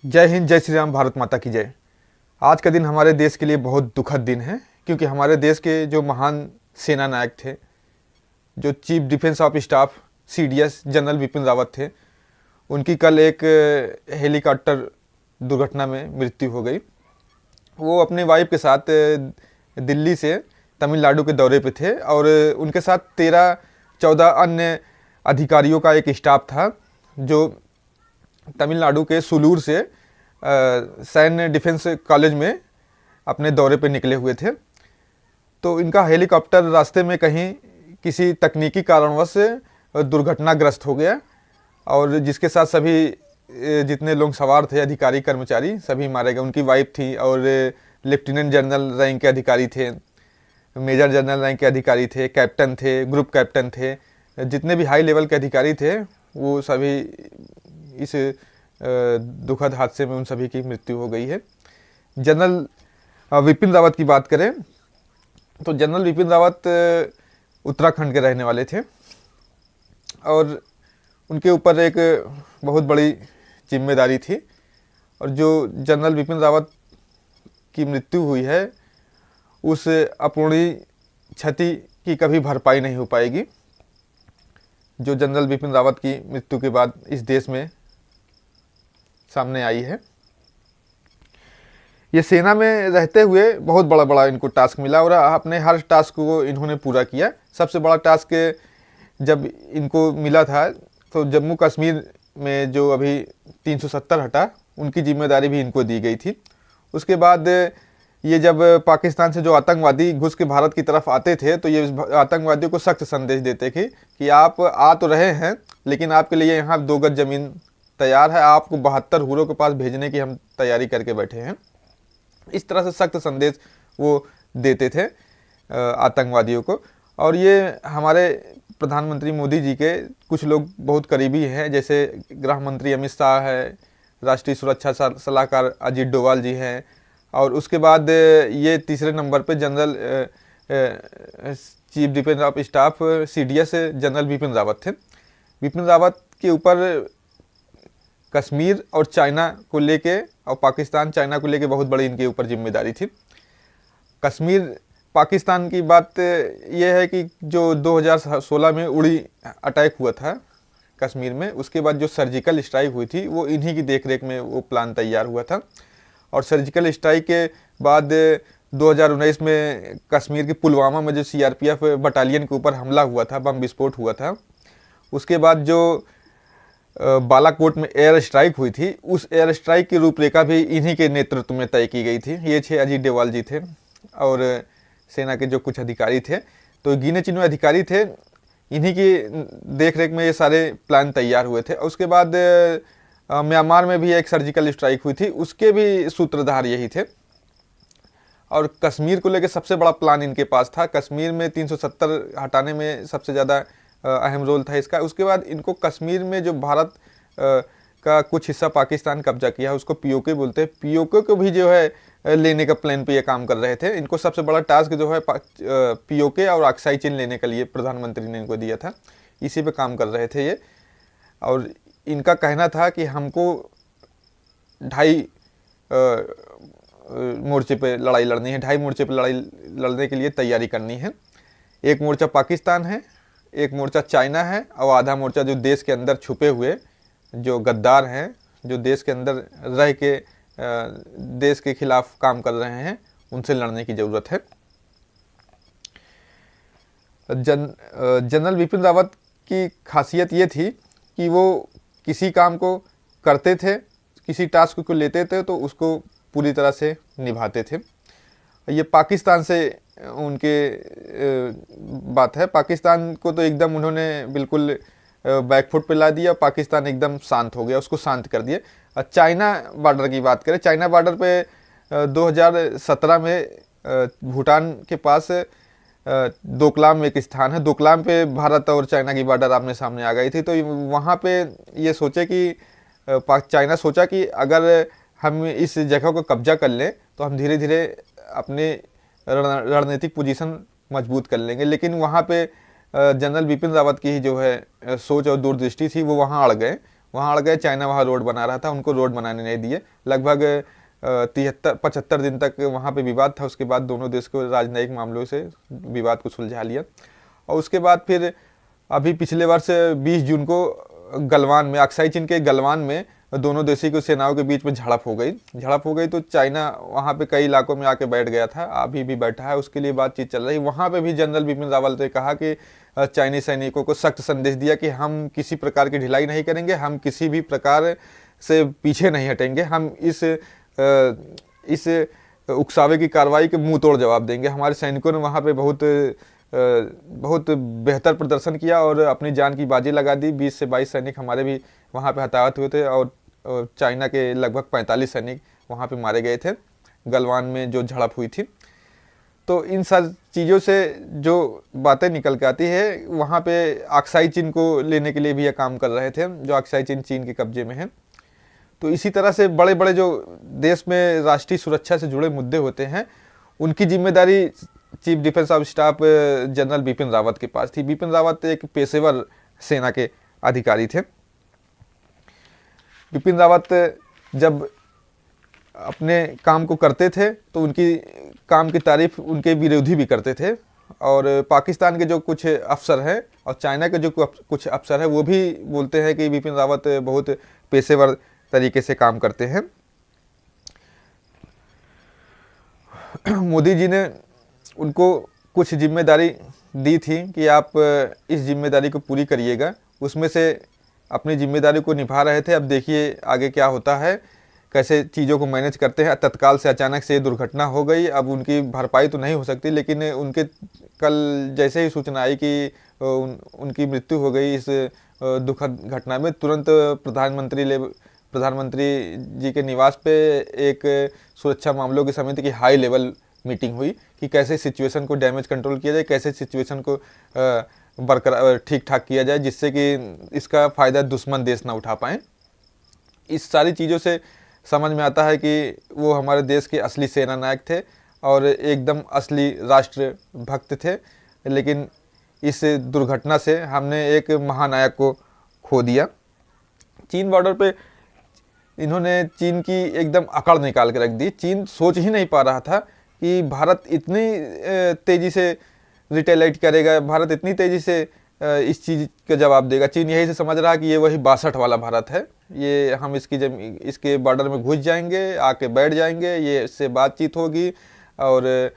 जय हिंद, जय श्री राम, भारत माता की जय। आज का दिन हमारे देश के लिए बहुत दुखद दिन है, क्योंकि हमारे देश के जो महान सेना नायक थे, जो chief defence of staff CDS general Bipin Rawat थे, उनकी कल एक हेलीकॉप्टर दुर्घटना में मृत्यु हो गई। वो अपनी वाइफ के साथ दिल्ली से तमिलनाडु के दौरे पे थे और उनके साथ 13-14 अन्य अधिकारियों का एक स्टाफ था, जो तमिलनाडु के सुलूर से सैन्य डिफेंस कॉलेज में अपने दौरे पे निकले हुए थे। तो इनका हेलीकॉप्टर रास्ते में कहीं किसी तकनीकी कारणवश दुर्घटनाग्रस्त हो गया और जिसके साथ सभी जितने लोग सवार थे, अधिकारी कर्मचारी, सभी मारे गए। उनकी वाइफ थी और लेफ्टिनेंट जनरल रैंक के अधिकारी थे, मेजर जनरल रैंक के अधिकारी थे, कैप्टन थे, ग्रुप कैप्टन थे, जितने भी हाई लेवल के अधिकारी थे वो सभी इस दुखद हादसे में उन सभी की मृत्यु हो गई है। जनरल बिपिन रावत की बात करें तो जनरल बिपिन रावत उत्तराखंड के रहने वाले थे और उनके ऊपर एक बहुत बड़ी जिम्मेदारी थी। और जो जनरल बिपिन रावत की मृत्यु हुई है, उस अपूर्णीय क्षति की कभी भरपाई नहीं हो पाएगी, जो जनरल बिपिन रावत की मृत्यु के बाद इस देश में सामने आई है। ये सेना में रहते हुए बहुत बड़ा बड़ा इनको टास्क मिला और अपने हर टास्क को इन्होंने पूरा किया। सबसे बड़ा टास्क जब इनको मिला था तो जम्मू कश्मीर में जो अभी 370 हटा, उनकी जिम्मेदारी भी इनको दी गई थी। उसके बाद ये जब पाकिस्तान से जो आतंकवादी घुस के भारत की तरफ आते थे, तो ये आतंकवादियों को सख्त संदेश देते थे कि आप आ तो रहे हैं, लेकिन आपके लिए यहाँ 2 गज जमीन तैयार है, आपको 72 हुरों के पास भेजने की हम तैयारी करके बैठे हैं। इस तरह से सख्त संदेश वो देते थे आतंकवादियों को। और ये हमारे प्रधानमंत्री मोदी जी के कुछ लोग बहुत करीबी हैं, जैसे गृह मंत्री अमित शाह है, राष्ट्रीय सुरक्षा सलाहकार अजीत डोवाल जी हैं, और उसके बाद ये तीसरे नंबर पे general chief defence of staff CDS general Bipin Rawat थे। बिपिन रावत के ऊपर कश्मीर और चाइना को लेके और पाकिस्तान चाइना को लेके बहुत बड़ी इनके ऊपर जिम्मेदारी थी। कश्मीर पाकिस्तान की बात यह है कि जो 2016 में उड़ी अटैक हुआ था कश्मीर में, उसके बाद जो सर्जिकल स्ट्राइक हुई थी वो इन्हीं की देखरेख में वो प्लान तैयार हुआ था। और सर्जिकल स्ट्राइक के बाद 2019 में कश्मीर के पुलवामा में जो सीआरपीएफ बटालियन के ऊपर हमला हुआ था, बम विस्फोट हुआ था, उसके बाद जो बालाकोट में एयर स्ट्राइक हुई थी, उस एयर स्ट्राइक की रूपरेखा भी इन्हीं के नेतृत्व में तय की गई थी। ये 6 अजीत डोवाल जी थे और सेना के जो कुछ अधिकारी थे, तो गिने चुने अधिकारी थे, इन्हीं की देखरेख में ये सारे प्लान तैयार हुए थे। और उसके बाद म्यांमार में भी एक सर्जिकल स्ट्राइक हुई थी, उसके भी सूत्रधार यही थे। और कश्मीर को लेकर सबसे बड़ा प्लान इनके पास था। कश्मीर में 370 हटाने में सबसे ज़्यादा अहम रोल था इसका। उसके बाद इनको कश्मीर में जो भारत का कुछ हिस्सा पाकिस्तान कब्जा किया है, उसको पीओके बोलते हैं, पीओके को भी जो है लेने का प्लान पे ये काम कर रहे थे। इनको सबसे बड़ा टास्क जो है पीओके और अक्साई चीन लेने के लिए प्रधानमंत्री ने इनको दिया था, इसी पे काम कर रहे थे ये। और इनका कहना था कि हमको 2.5 मोर्चे पे लड़ाई लड़नी है, 2.5 मोर्चे पे लड़ाई लड़ने के लिए तैयारी करनी है। एक मोर्चा पाकिस्तान है, एक मोर्चा चाइना है, और आधा मोर्चा जो देश के अंदर छुपे हुए जो गद्दार हैं, जो देश के अंदर रह के देश के खिलाफ काम कर रहे हैं, उनसे लड़ने की ज़रूरत है। जनरल बिपिन रावत की खासियत ये थी कि वो किसी काम को करते थे, किसी टास्क को लेते थे तो उसको पूरी तरह से निभाते थे। ये पाकिस्तान से उनके बात है। पाकिस्तान को तो एकदम उन्होंने बिल्कुल बैकफुट पे ला दिया, पाकिस्तान एकदम शांत हो गया, उसको शांत कर दिया। चाइना बॉर्डर की बात करें, चाइना बॉर्डर पे 2017 में भूटान के पास डोकलाम एक स्थान है, डोकलाम पे भारत और चाइना की बॉर्डर आमने सामने आ गई थी। तो वहाँ पे ये सोचे कि चाइना सोचा कि अगर हम इस जगह को कब्जा कर लें तो हम धीरे धीरे अपने रणनीतिक पोजीशन मजबूत कर लेंगे। लेकिन वहाँ पे जनरल बिपिन रावत की ही जो है सोच और दूरदृष्टि थी, वो वहाँ अड़ गए। वहाँ अड़ गए। चाइना वहाँ रोड बना रहा था, उनको रोड बनाने नहीं दिए। लगभग 73-75 दिन तक वहाँ पे विवाद था। उसके बाद दोनों देश को राजनयिक मामलों से विवाद को सुलझा लिया। और उसके बाद फिर अभी पिछले वर्ष 20 जून को गलवान में, अक्साई चीन के गलवान में दोनों देशों की सेनाओं के बीच में झड़प हो गई। तो चाइना वहाँ पे कई इलाकों में आके बैठ गया था, अभी भी बैठा है, उसके लिए बातचीत चल रही। वहाँ पे भी जनरल बिपिन रावत ने कहा कि चाइनीज सैनिकों को सख्त संदेश दिया कि हम किसी प्रकार की ढिलाई नहीं करेंगे, हम किसी भी प्रकार से पीछे नहीं हटेंगे, हम इस उकसावे की कार्रवाई के मुंह तोड़ जवाब देंगे। हमारे सैनिकों ने वहाँ पे बहुत बेहतर प्रदर्शन किया और अपनी जान की बाजी लगा दी। 20 से 22 सैनिक हमारे भी वहाँ पे हताहत हुए थे और चाइना के लगभग 45 सैनिक वहाँ पे मारे गए थे गलवान में जो झड़प हुई थी। तो इन सब चीज़ों से जो बातें निकल के आती है, वहाँ पे अक्साई चीन को लेने के लिए भी ये काम कर रहे थे, जो अक्साई चीन के कब्जे में है। तो इसी तरह से बड़े बड़े जो देश में राष्ट्रीय सुरक्षा से जुड़े मुद्दे होते हैं, उनकी जिम्मेदारी chief defence of staff general Bipin Rawat के पास थी। बिपिन रावत एक पेशेवर सेना के अधिकारी थे। बिपिन रावत जब अपने काम को करते थे तो उनकी काम की तारीफ उनके विरोधी भी करते थे। और पाकिस्तान के जो कुछ अफसर हैं और चाइना के जो कुछ अफसर हैं, वो भी बोलते हैं कि बिपिन रावत बहुत पेशेवर तरीके से काम करते हैं। मोदी जी ने उनको कुछ जिम्मेदारी दी थी कि आप इस जिम्मेदारी को पूरी करिएगा। उसमें से अपनी जिम्मेदारी को निभा रहे थे। अब देखिए आगे क्या होता है, कैसे चीज़ों को मैनेज करते हैं। तत्काल से अचानक से दुर्घटना हो गई, अब उनकी भरपाई तो नहीं हो सकती, लेकिन उनके कल जैसे ही सूचना आई कि उनकी मृत्यु हो गई इस दुखद घटना में, तुरंत प्रधानमंत्री जी के निवास पे एक सुरक्षा मामलों की समिति की हाई लेवल मीटिंग हुई कि कैसे सिचुएशन को डैमेज कंट्रोल किया जाए, कैसे सिचुएशन को बरकरार ठीक ठाक किया जाए, जिससे कि इसका फ़ायदा दुश्मन देश ना उठा पाएँ। इस सारी चीज़ों से समझ में आता है कि वो हमारे देश के असली सेना नायक थे और एकदम असली राष्ट्र भक्त थे। लेकिन इस दुर्घटना से हमने एक महानायक को खो दिया। चीन बॉर्डर पे इन्होंने चीन की एकदम अकड़ निकाल के रख दी। चीन सोच ही नहीं पा रहा था कि भारत इतनी तेज़ी से रिटेलाइट करेगा, भारत इतनी तेज़ी से इस चीज़ का जवाब देगा। चीन यही से समझ रहा कि ये वही 62 वाला भारत है, ये हम इसके बॉर्डर में घुस जाएंगे, आके बैठ जाएंगे, ये इससे बातचीत होगी और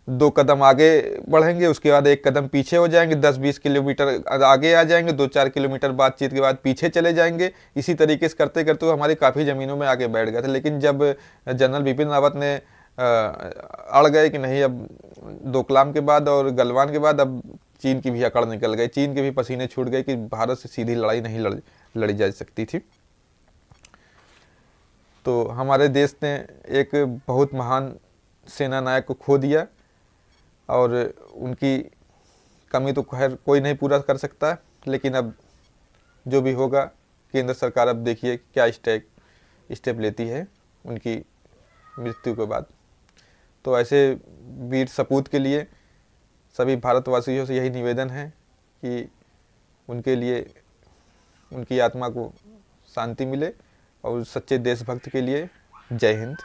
2 कदम आगे बढ़ेंगे, उसके बाद 1 कदम पीछे हो जाएंगे, 10-20 किलोमीटर आगे आ जाएंगे, 2-4 किलोमीटर बातचीत के बाद पीछे चले जाएंगे। इसी तरीके से करते करते वो हमारी काफ़ी ज़मीनों में आके बैठ गए थे। लेकिन जब जनरल बिपिन रावत ने अड़ गए कि नहीं, अब डोकलाम के बाद और गलवान के बाद अब चीन की भी अकड़ निकल गई, चीन के भी पसीने छूट गए कि भारत से सीधी लड़ाई नहीं लड़ी जा सकती थी। तो हमारे देश ने एक बहुत महान सेना नायक को खो दिया और उनकी कमी तो खैर कोई नहीं पूरा कर सकता। लेकिन अब जो भी होगा, केंद्र सरकार अब देखिए क्या स्टेप लेती है उनकी मृत्यु के बाद। तो ऐसे वीर सपूत के लिए सभी भारतवासियों से यही निवेदन है कि उनके लिए उनकी आत्मा को शांति मिले और सच्चे देशभक्त के लिए जय हिंद।